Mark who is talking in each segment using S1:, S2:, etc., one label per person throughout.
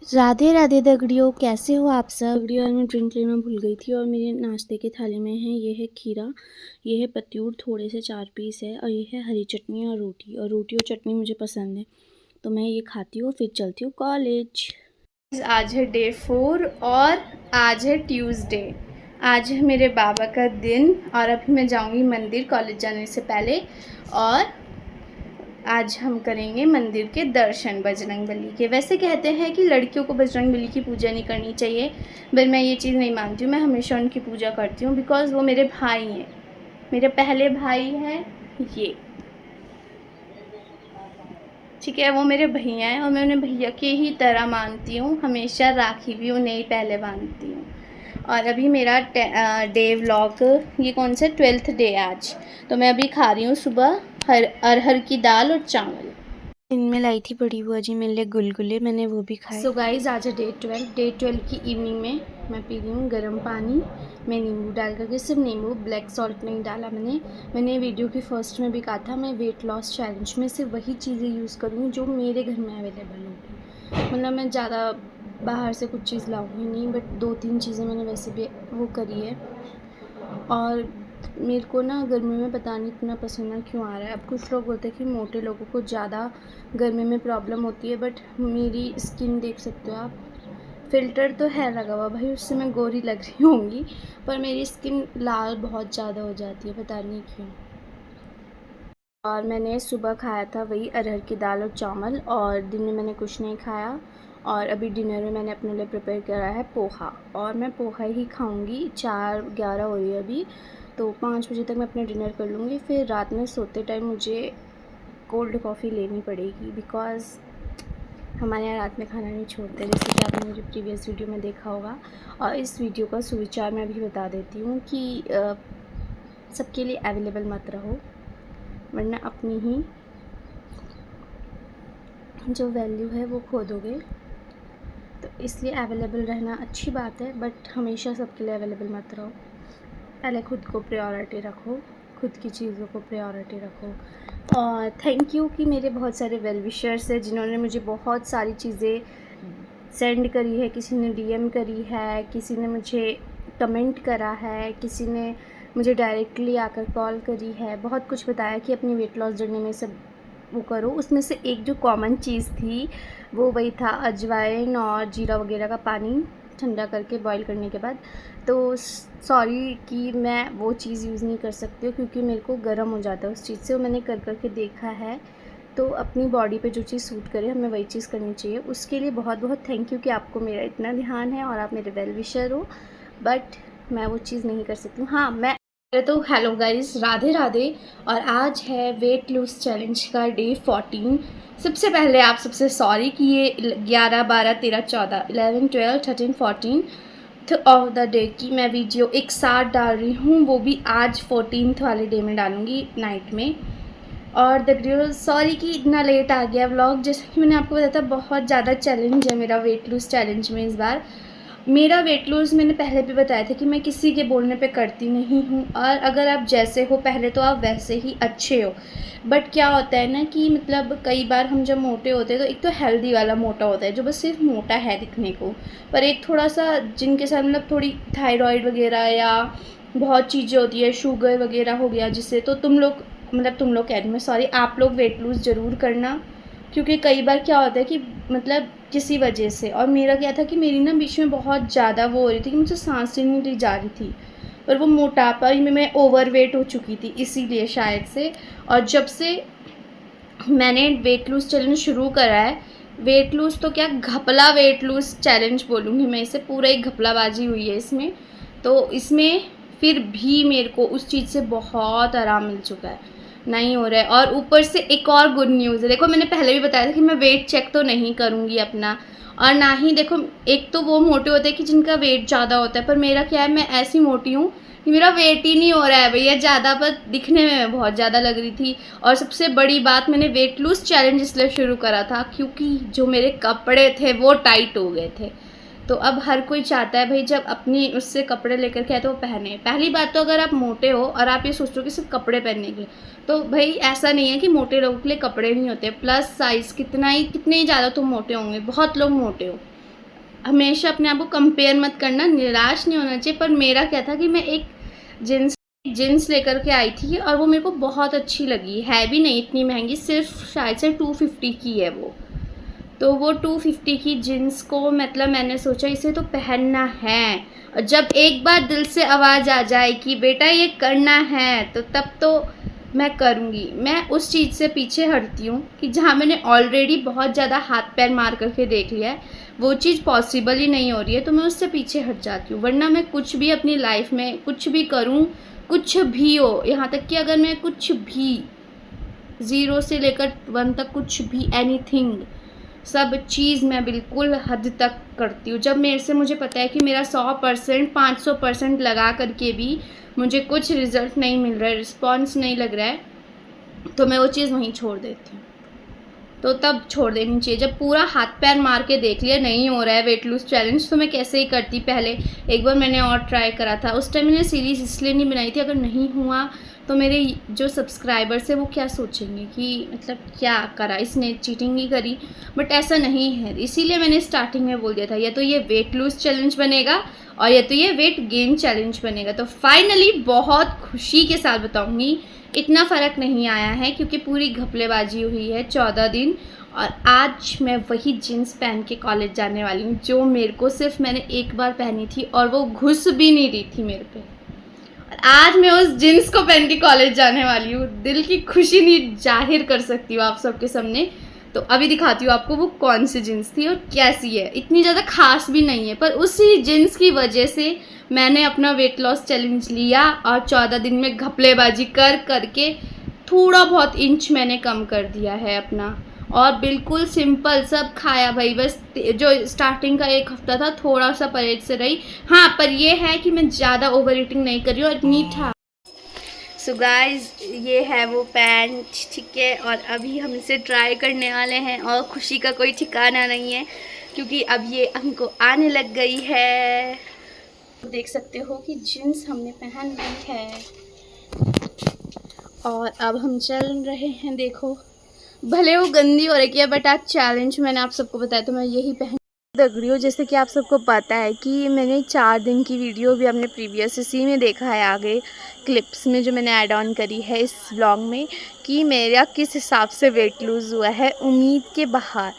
S1: राधे राधे दगड़ियों, कैसे हो आप सब। दगड़ियों, मैं ड्रिंक लेना भूल गई थी और मेरे नाश्ते की थाली में है ये है खीरा, ये है पत्यूर, थोड़े से 4 पीस है और ये है हरी चटनी और रोटी और चटनी मुझे पसंद है तो मैं ये खाती हूँ, फिर चलती हूँ कॉलेज। आज है डे 4 और आज है ट्यूसडे। आज है मेरे बाबा का दिन और अभी मैं जाऊँगी मंदिर कॉलेज जाने से पहले। और आज हम करेंगे मंदिर के दर्शन बजरंग बली के। वैसे कहते हैं कि लड़कियों को बजरंग बली की पूजा नहीं करनी चाहिए, पर मैं ये चीज़ नहीं मानती हूँ। मैं हमेशा उनकी पूजा करती हूँ बिकॉज़ वो मेरे भाई हैं, मेरे पहले भाई हैं ये, ठीक है। वो मेरे भैया हैं और मैं उन्हें भैया के ही तरह मानती हूँ। हमेशा राखी भी उन्हें ही पहले बांधती हूँ। और अभी मेरा डे व्लॉग, ये कौन सा 12th डे आज, तो मैं अभी खा रही हूँ सुबह अरहर की दाल और चावल। इनमें लाई थी बड़ी बुआ जी मेरे लिए गुलगुले, मैंने वो भी खाए। सो गाइज, आज है डे 12 की इवनिंग में मैं पी रही हूँ गर्म पानी में नींबू डाल करके, सिर्फ नींबू, ब्लैक सॉल्ट नहीं डाला मैंने वीडियो की फर्स्ट में भी कहा था मैं वेट लॉस चैलेंज में सिर्फ वही चीज़ें यूज़ करूँगी जो मेरे घर में अवेलेबल होगी। मतलब मैं ज़्यादा बाहर से कुछ चीज़ लाऊँगी नहीं, बट 2-3 चीज़ें मैंने वैसे भी वो करी है। और मेरे को ना गर्मी में पता नहीं इतना पसीना क्यों आ रहा है। अब कुछ लोग बोलते हैं कि मोटे लोगों को ज़्यादा गर्मी में प्रॉब्लम होती है, बट मेरी स्किन देख सकते हो आप, फ़िल्टर तो है लगा हुआ भाई, उससे मैं गोरी लग रही होंगी, पर मेरी स्किन लाल बहुत ज़्यादा हो जाती है, पता नहीं क्यों। और मैंने सुबह खाया था वही अरहर की दाल और चावल, और दिन में मैंने कुछ नहीं खाया। और अभी डिनर में मैंने अपने लिए प्रिपेयर करा है पोहा, और मैं पोहा ही खाऊंगी। 4:11 हो रही है अभी, तो 5 बजे तक मैं अपना डिनर कर लूँगी। फिर रात में सोते टाइम मुझे कोल्ड कॉफ़ी लेनी पड़ेगी बिकॉज़ हमारे यहाँ रात में खाना नहीं छोड़ते, जैसे कि आपने मुझे प्रीवियस वीडियो में देखा होगा। और इस वीडियो का सुविचार मैं अभी बता देती हूँ कि सबके लिए अवेलेबल मत रहो, वरना अपनी ही जो वैल्यू है वो खो दोगे। तो इसलिए अवेलेबल रहना अच्छी बात है, बट हमेशा सबके लिए अवेलेबल मत रहो। पहले खुद को प्रायोरिटी रखो, खुद की चीज़ों को प्रायोरिटी रखो। और थैंक यू कि मेरे बहुत सारे वेल विशर्स हैं जिन्होंने मुझे बहुत सारी चीज़ें सेंड करी है। किसी ने डीएम करी है, किसी ने मुझे कमेंट करा है, किसी ने मुझे डायरेक्टली आकर कॉल करी है, बहुत कुछ बताया कि अपनी वेट लॉस जर्नी में सब वो करो। उसमें से एक जो कॉमन चीज़ थी वो वही था अजवाइन और जीरा वगैरह का पानी ठंडा करके बॉईल करने के बाद। तो सॉरी कि मैं वो चीज़ यूज़ नहीं कर सकती हूँ क्योंकि मेरे को गर्म हो जाता है उस चीज़ से, वो मैंने कर के देखा है। तो अपनी बॉडी पे जो चीज़ सूट करे हमें वही चीज़ करनी चाहिए। उसके लिए बहुत बहुत थैंक यू कि आपको मेरा इतना ध्यान है और आप मेरे वेल विशर हो, बट मैं वो चीज़ नहीं कर सकती हूँ। हाँ, मैं तो हेलो गाइस, राधे राधे। और आज है वेट लूज चैलेंज का डे 14। सबसे पहले आप सबसे सॉरी कि ये 11, 12, 13, 14, 11, 12, 13, 14 ऑफ द डे की मैं वीडियो एक साथ डाल रही हूँ, वो भी आज 14th वाले डे में डालूँगी नाइट में। और द सॉरी कि इतना लेट आ गया व्लॉग। जैसा कि मैंने आपको बताया था, बहुत ज़्यादा चैलेंज है मेरा वेट लूज़ चैलेंज में इस बार। मेरा वेट लूज़ मैंने पहले भी बताया था कि मैं किसी के बोलने पे करती नहीं हूँ, और अगर आप जैसे हो पहले तो आप वैसे ही अच्छे हो। बट क्या होता है ना कि मतलब कई बार हम जब मोटे होते हैं तो एक तो हेल्दी वाला मोटा होता है जो बस सिर्फ मोटा है दिखने को, पर एक थोड़ा सा जिनके साथ मतलब थोड़ी थायराइड वगैरह या बहुत चीज़ें होती है, शुगर वगैरह हो गया जिससे, तो तुम लोग कह रही मैं सॉरी, आप लोग वेट लूज़ ज़रूर करना। क्योंकि कई बार क्या होता है कि मतलब किसी वजह से, और मेरा क्या था कि मेरी ना बीच में बहुत ज़्यादा वो हो रही थी कि मुझसे सांस ही नहीं ली जा रही थी, और वो मोटापा में मैं ओवरवेट हो चुकी थी इसीलिए शायद से। और जब से मैंने वेट लूज़ चैलेंज शुरू करा है, वेट लूज़ तो क्या घपला वेट लूज़ चैलेंज बोलूँगी मैं इसे, पूरा एक घपलाबाजी हुई है इसमें। तो इसमें फिर भी मेरे को उस चीज़ से बहुत आराम मिल चुका है, नहीं हो रहा है। और ऊपर से एक और गुड न्यूज़ है, देखो मैंने पहले भी बताया था कि मैं वेट चेक तो नहीं करूँगी अपना, और ना ही देखो, एक तो वो मोटे होते हैं कि जिनका वेट ज़्यादा होता है, पर मेरा क्या है, मैं ऐसी मोटी हूँ कि मेरा वेट ही नहीं हो रहा है भैया ज़्यादा, पर दिखने में मैं बहुत ज़्यादा लग रही थी। और सबसे बड़ी बात, मैंने वेट लूज़ चैलेंज इसलिए शुरू करा था क्योंकि जो मेरे कपड़े थे वो टाइट हो गए थे। तो अब हर कोई चाहता है भाई जब अपनी उससे कपड़े लेकर के आए तो वो पहने। पहली बात तो अगर आप मोटे हो और आप ये सोचते हो कि सिर्फ कपड़े पहनने के लिए, तो भाई ऐसा नहीं है कि मोटे लोगों के लिए कपड़े नहीं होते। प्लस साइज़ कितने ही ज़्यादा तुम मोटे होंगे, बहुत लोग मोटे हो, हमेशा अपने आप को कंपेयर मत करना, निराश नहीं होना चाहिए। पर मेरा क्या था कि मैं एक जीन्स लेकर के आई थी और वो मेरे को बहुत अच्छी लगी, है भी नहीं इतनी महंगी, सिर्फ शायद से 250 की है वो। तो वो 250 की जीन्स को मतलब मैंने सोचा इसे तो पहनना है, और जब एक बार दिल से आवाज़ आ जाए कि बेटा ये करना है तो तब तो मैं करूँगी। मैं उस चीज़ से पीछे हटती हूँ कि जहाँ मैंने ऑलरेडी बहुत ज़्यादा हाथ पैर मार करके देख लिया है, वो चीज़ पॉसिबल ही नहीं हो रही है, तो मैं उससे पीछे हट जाती हूँ। वरना मैं कुछ भी अपनी लाइफ में कुछ भी करूँ, कुछ भी हो, यहाँ तक कि अगर मैं कुछ भी 0 से लेकर 1 तक कुछ भी एनीथिंग, सब चीज़ मैं बिल्कुल हद तक करती हूँ। जब मेरे से मुझे पता है कि मेरा 100% 500% लगा करके भी मुझे कुछ रिज़ल्ट नहीं मिल रहा है, रिस्पॉन्स नहीं लग रहा है, तो मैं वो चीज़ वहीं छोड़ देती हूँ। तो तब छोड़ देनी चाहिए। जब पूरा हाथ पैर मार के देख लिया नहीं हो रहा है वेट लूज़ चैलेंज, तो मैं कैसे ही करती। पहले एक बार मैंने और ट्राई करा था, उस टाइम मैंने सीरीज़ इसलिए नहीं बनाई थी, अगर नहीं हुआ तो मेरे जो सब्सक्राइबर्स है वो क्या सोचेंगे कि मतलब क्या करा इसने, चीटिंग ही करी। बट ऐसा नहीं है, इसीलिए मैंने स्टार्टिंग में बोल दिया था या तो ये वेट लूज़ चैलेंज बनेगा और या तो ये वेट गेन चैलेंज बनेगा। तो फाइनली बहुत खुशी के साथ बताऊँगी इतना फ़र्क नहीं आया है, क्योंकि पूरी घपलेबाजी हुई है 14 दिन, और आज मैं वही जीन्स पहन के कॉलेज जाने वाली हूँ जो मेरे को सिर्फ मैंने एक बार पहनी थी और वो घुस भी नहीं रही थी मेरे पे। और आज मैं उस जीन्स को पहन के कॉलेज जाने वाली हूँ। दिल की खुशी नहीं जाहिर कर सकती हूँ आप सबके सामने। तो अभी दिखाती हूँ आपको वो कौन सी जीन्स थी और कैसी है। इतनी ज़्यादा खास भी नहीं है, पर उसी जीन्स की वजह से मैंने अपना वेट लॉस चैलेंज लिया और 14 दिन में घपलेबाजी कर करके थोड़ा बहुत इंच मैंने कम कर दिया है अपना। और बिल्कुल सिंपल सब खाया भाई, बस जो स्टार्टिंग का एक हफ्ता था थोड़ा सा परहेज से रही। हाँ, पर ये है कि मैं ज़्यादा ओवर ईटिंग नहीं कर रही हूँ और इतनी था। सो गाइस, ये है वो पैंट, ठीक है, और अभी हम इसे ट्राई करने वाले हैं और खुशी का कोई ठिकाना नहीं है क्योंकि अब ये हमको आने लग गई है। देख सकते हो कि जीन्स हमने पहन ली है और अब हम चल रहे हैं। देखो भले वो गंदी हो रही है बट आज चैलेंज मैंने आप सबको बताया तो मैं यही पहन लग रही हूँ। जैसे कि आप सबको पता है कि मैंने 4 दिन की वीडियो भी अपने प्रीवियस इसी में देखा है, आगे क्लिप्स में जो मैंने ऐड ऑन करी है इस व्लॉग में, कि मेरा किस हिसाब से वेट लूज़ हुआ है उम्मीद के बाहर।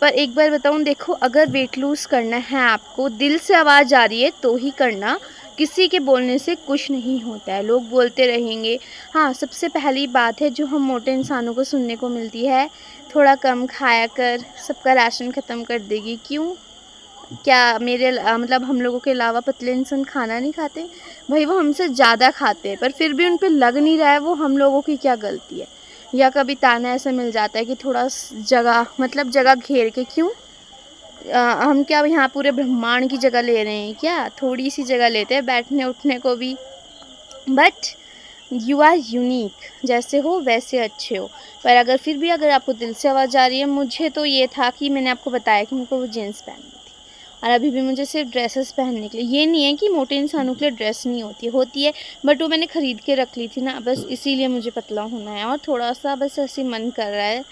S1: पर एक बार बताऊँ, देखो अगर वेट लूज़ करना है आपको, दिल से आवाज़ आ रही है तो ही करना, किसी के बोलने से कुछ नहीं होता है। लोग बोलते रहेंगे। हाँ, सबसे पहली बात है जो हम मोटे इंसानों को सुनने को मिलती है, थोड़ा कम खाया कर, सबका राशन ख़त्म कर देगी। क्यों? क्या मेरे मतलब हम लोगों के अलावा पतले इंसान खाना नहीं खाते? भाई वो हमसे ज़्यादा खाते हैं पर फिर भी उन पे लग नहीं रहा है, वो हम लोगों की क्या गलती है? या कभी ताना ऐसा मिल जाता है कि थोड़ा जगह मतलब जगह घेर के, क्यों हम क्या यहाँ पूरे ब्रह्मांड की जगह ले रहे हैं क्या? थोड़ी सी जगह लेते हैं बैठने उठने को भी। बट यू आर यूनिक, जैसे हो वैसे अच्छे हो। पर अगर फिर भी अगर आपको दिल से आवाज़ आ रही है, मुझे तो ये था कि मैंने आपको बताया कि मुझको वो जीन्स पहननी थी और अभी भी मुझे सिर्फ ड्रेसेस पहनने के लिए। ये नहीं है कि मोटे इंसानों के लिए ड्रेस नहीं होती है, बट वो मैंने ख़रीद के रख ली थी ना, बस इसीलिए मुझे पतला होना है और थोड़ा सा बस ऐसे मन कर रहा है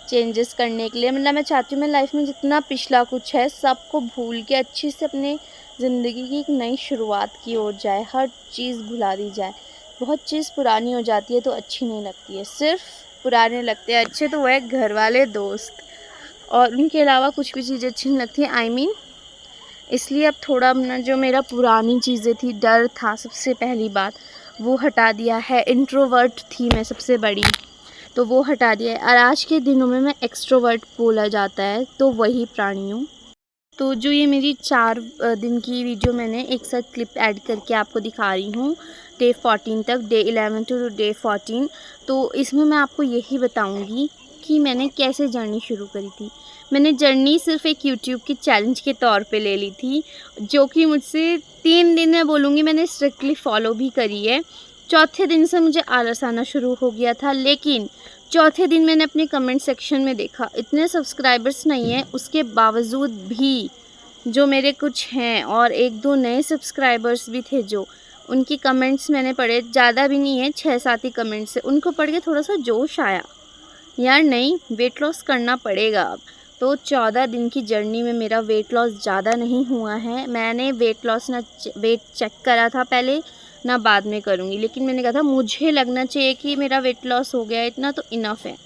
S1: चेंजेस करने के लिए। मतलब मैं चाहती हूँ मैं लाइफ में जितना पिछला कुछ है सबको भूल के अच्छे से अपने ज़िंदगी की एक नई शुरुआत की ओर जाए, हर चीज़ भुला दी जाए। बहुत चीज़ पुरानी हो जाती है तो अच्छी नहीं लगती है, सिर्फ पुराने लगते हैं अच्छे तो वो है घर वाले, दोस्त, और उनके अलावा कुछ भी चीज़ें अच्छी नहीं लगती हैं। आई मीन इसलिए अब थोड़ा अपना जो मेरा पुरानी चीज़ें थी, डर था सबसे पहली बात, वो हटा दिया है। इंट्रोवर्ट थी मैं सबसे बड़ी, तो वो हटा दिया है और आज के दिनों में मैं एक्सट्रोवर्ट बोला जाता है, तो वही प्राणी हूँ। तो जो ये मेरी 4 दिन की वीडियो मैंने एक साथ क्लिप ऐड करके आपको दिखा रही हूँ डे 14 तक, डे 11 टू डे 14, तो इसमें मैं आपको यही बताऊँगी कि मैंने कैसे जर्नी शुरू करी थी। मैंने जर्नी सिर्फ एक यूट्यूब की चैलेंज के तौर पे ले ली थी, जो कि मुझसे 3 दिन मैं बोलूँगी मैंने स्ट्रिक्टली फॉलो भी करी है। चौथे दिन से मुझे आलस आना शुरू हो गया था, लेकिन चौथे दिन मैंने अपने कमेंट सेक्शन में देखा इतने सब्सक्राइबर्स नहीं हैं, उसके बावजूद भी जो मेरे कुछ हैं और 1-2 नए सब्सक्राइबर्स भी थे, जो उनकी कमेंट्स मैंने पढ़े, ज़्यादा भी नहीं है 6-7 ही कमेंट्स है, उनको पढ़ के थोड़ा सा जोश आया, यार नहीं वेट लॉस करना पड़ेगा अब। तो 14 दिन की जर्नी में मेरा वेट लॉस ज़्यादा नहीं हुआ है। मैंने वेट चेक करा था पहले, ना बाद में करूँगी, लेकिन मैंने कहा था मुझे लगना चाहिए कि मेरा वेट लॉस हो गया है इतना, तो इनफ है,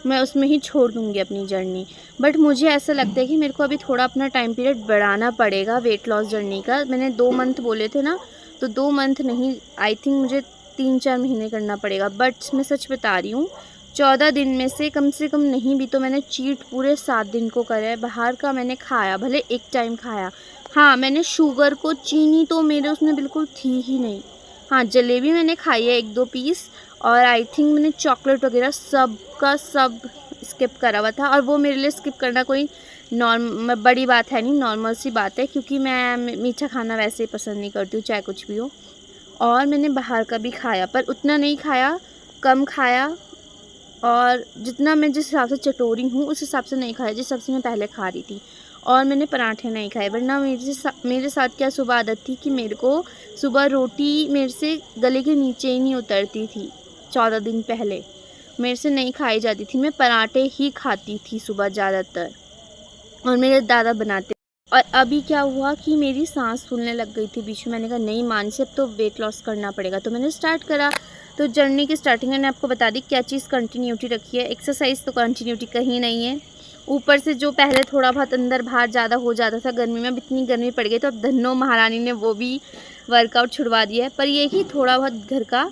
S1: मैं उसमें ही छोड़ दूँगी अपनी जर्नी। बट मुझे ऐसा लगता है कि मेरे को अभी थोड़ा अपना टाइम पीरियड बढ़ाना पड़ेगा वेट लॉस जर्नी का। मैंने 2 मंथ बोले थे ना, तो 2 मंथ नहीं, आई थिंक मुझे 3-4 महीने करना पड़ेगा। बट मैं सच बता रही हूँ, 14 दिन में से कम नहीं भी तो मैंने चीट पूरे 7 दिन को करा है। बाहर का मैंने खाया, भले एक टाइम खाया। हाँ, मैंने शुगर को, चीनी तो मेरे उसमें बिल्कुल थी ही नहीं। हाँ, जलेबी मैंने खाई है 1-2 पीस, और आई थिंक मैंने चॉकलेट वगैरह सब का सब स्किप करा हुआ था। और वो मेरे लिए स्किप करना कोई बड़ी बात है नहीं, नॉर्मल सी बात है, क्योंकि मैं मीठा खाना वैसे ही पसंद नहीं करती हूँ, चाहे कुछ भी हो। और मैंने बाहर का भी खाया, पर उतना नहीं खाया, कम खाया, और जितना मैं जिस हिसाब से चटोरी हूँ उस हिसाब से नहीं खाया, जिस हिसाब से मैं पहले खा रही थी। और मैंने पराठे नहीं खाए, वरना मेरे साथ क्या सुबह आदत थी कि मेरे को सुबह रोटी मेरे से गले के नीचे ही नहीं उतरती थी। 14 दिन पहले मेरे से नहीं खाई जाती थी, मैं पराठे ही खाती थी सुबह ज़्यादातर, और मेरे दादा बनाते। और अभी क्या हुआ कि मेरी सांस फूलने लग गई थी बीच में। मैंने कहा नहीं मानसी, अब तो वेट लॉस करना पड़ेगा, तो मैंने स्टार्ट करा। तो जर्नी की स्टार्टिंग मैंने आपको बता दी क्या चीज़ कंटिन्यूटी रखी है। एक्सरसाइज तो कंटिन्यूटी कहीं नहीं है। ऊपर से जो पहले थोड़ा बहुत अंदर बाहर ज़्यादा हो जाता था गर्मी में, अब इतनी गर्मी पड़ गई तो अब धन्नो महारानी ने वो भी वर्कआउट छुड़वा दिया है। पर ये कि थोड़ा बहुत घर का,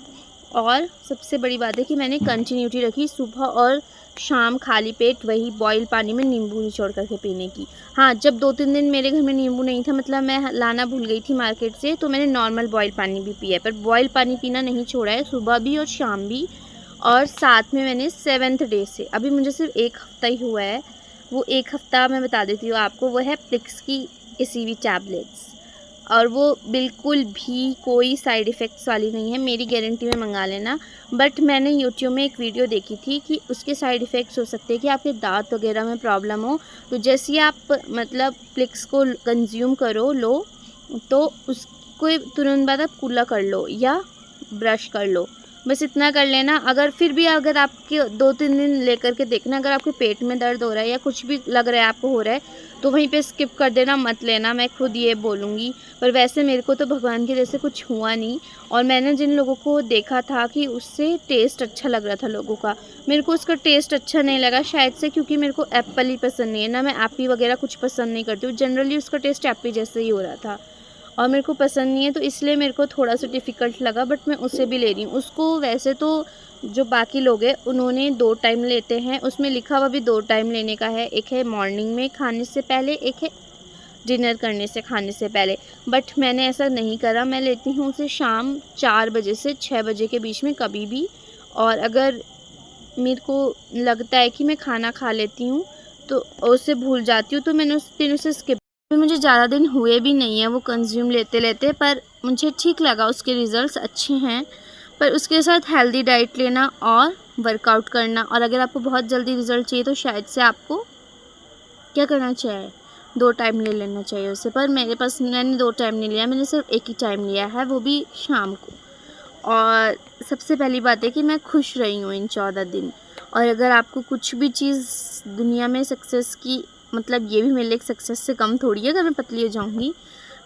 S1: और सबसे बड़ी बात है कि मैंने कंटिन्यूटी रखी सुबह और शाम खाली पेट वही बॉयल पानी में नींबू निचोड़ करके पीने की। हाँ, जब 2-3 दिन मेरे घर में नींबू नहीं था, मतलब मैं लाना भूल गई थी मार्केट से, तो मैंने नॉर्मल बॉयल पानी भी पिया है, पर बॉयल पानी पीना नहीं छोड़ा है, सुबह भी और शाम भी। और साथ में मैंने 7th डे से, अभी मुझे सिर्फ 1 हफ़्ता ही हुआ है, वो 1 हफ़्ता मैं बता देती हूँ आपको, वो है प्लिक्स की एसीवी टैबलेट्स। और वो बिल्कुल भी कोई साइड इफ़ेक्ट्स वाली नहीं है, मेरी गारंटी में मंगा लेना। बट मैंने यूट्यूब में एक वीडियो देखी थी कि उसके साइड इफ़ेक्ट्स हो सकते हैं कि आपके दांत वगैरह में प्रॉब्लम हो। तो जैसे ही आप मतलब प्लिक्स को कंज्यूम लो, तो उसको तुरंत बाद आप कुल्ला कर लो या ब्रश कर लो, बस इतना कर लेना। अगर आपके 2-3 दिन लेकर के देखना, अगर आपके पेट में दर्द हो रहा है या कुछ भी लग रहा है आपको हो रहा है, तो वहीं पे स्किप कर देना, मत लेना, मैं खुद ये बोलूँगी। पर वैसे मेरे को तो भगवान की जैसे कुछ हुआ नहीं। और मैंने जिन लोगों को देखा था कि उससे टेस्ट अच्छा लग रहा था लोगों का, मेरे को उसका टेस्ट अच्छा नहीं लगा, शायद से क्योंकि मेरे को एप्पल ही पसंद नहीं है, ना मैं एप्पी वगैरह कुछ पसंद नहीं करती हूँ। जनरली उसका टेस्ट एप्पी जैसे ही हो रहा था और मेरे को पसंद नहीं है, तो इसलिए मेरे को थोड़ा सा डिफ़िकल्ट लगा। बट मैं उसे भी ले रही हूँ। उसको वैसे तो जो बाकी लोग हैं उन्होंने 2 टाइम लेते हैं, उसमें लिखा हुआ भी 2 टाइम लेने का है, एक है मॉर्निंग में खाने से पहले, एक है डिनर करने से खाने से पहले। बट मैंने ऐसा नहीं करा, मैं लेती हूँ उसे शाम 4 बजे से 6 बजे के बीच में कभी भी। और अगर मेरे को लगता है कि मैं खाना खा लेती हूँ तो उसे भूल जाती हूँ, तो मैंने उस दिन उसे स्किप। मुझे ज़्यादा दिन हुए भी नहीं है वो कंज्यूम लेते, पर मुझे ठीक लगा, उसके रिज़ल्ट्स अच्छे हैं। पर उसके साथ हेल्दी डाइट लेना और वर्कआउट करना, और अगर आपको बहुत जल्दी रिज़ल्ट चाहिए तो शायद से आपको क्या करना चाहिए, 2 टाइम ले लेना चाहिए उसे। पर मैंने 2 टाइम नहीं लिया, मैंने सिर्फ 1 ही टाइम लिया है, वो भी शाम को। और सबसे पहली बात है कि मैं खुश रही हूँ इन 14 दिन। और अगर आपको कुछ भी चीज़ दुनिया में सक्सेस की, मतलब ये भी मेरे लिए एक सक्सेस से कम थोड़ी है अगर मैं पतली हो जाऊँगी,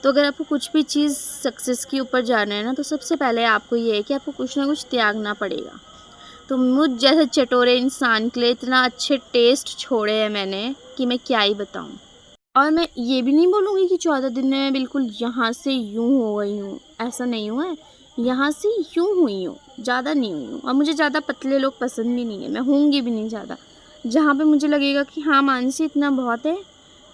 S1: तो अगर आपको कुछ भी चीज़ सक्सेस के ऊपर जाना है ना, तो सबसे पहले आपको ये है कि आपको कुछ ना कुछ त्यागना पड़ेगा। तो मुझ जैसे चटोरे इंसान के लिए इतना अच्छे टेस्ट छोड़े हैं मैंने कि मैं क्या ही बताऊँ। और मैं ये भी नहीं बोलूँगी कि 14 दिन में मैं बिल्कुल यहाँ से यूँ हो गई हूँ, ऐसा नहीं हुआ है। यहाँ से यूँ हुई हूँ, ज़्यादा नहीं हुई हूँ। और मुझे ज़्यादा पतले लोग पसंद भी नहीं है, मैं होंगी भी नहीं ज़्यादा। जहाँ पे मुझे लगेगा कि हाँ मानसी इतना बहुत है,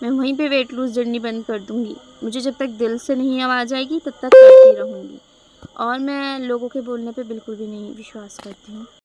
S1: मैं वहीं पे वेट लूज़ जर्नी बंद कर दूँगी। मुझे जब तक दिल से नहीं आवाज़ आएगी तब तक करती रहूँगी। और मैं लोगों के बोलने पे बिल्कुल भी नहीं विश्वास करती हूँ।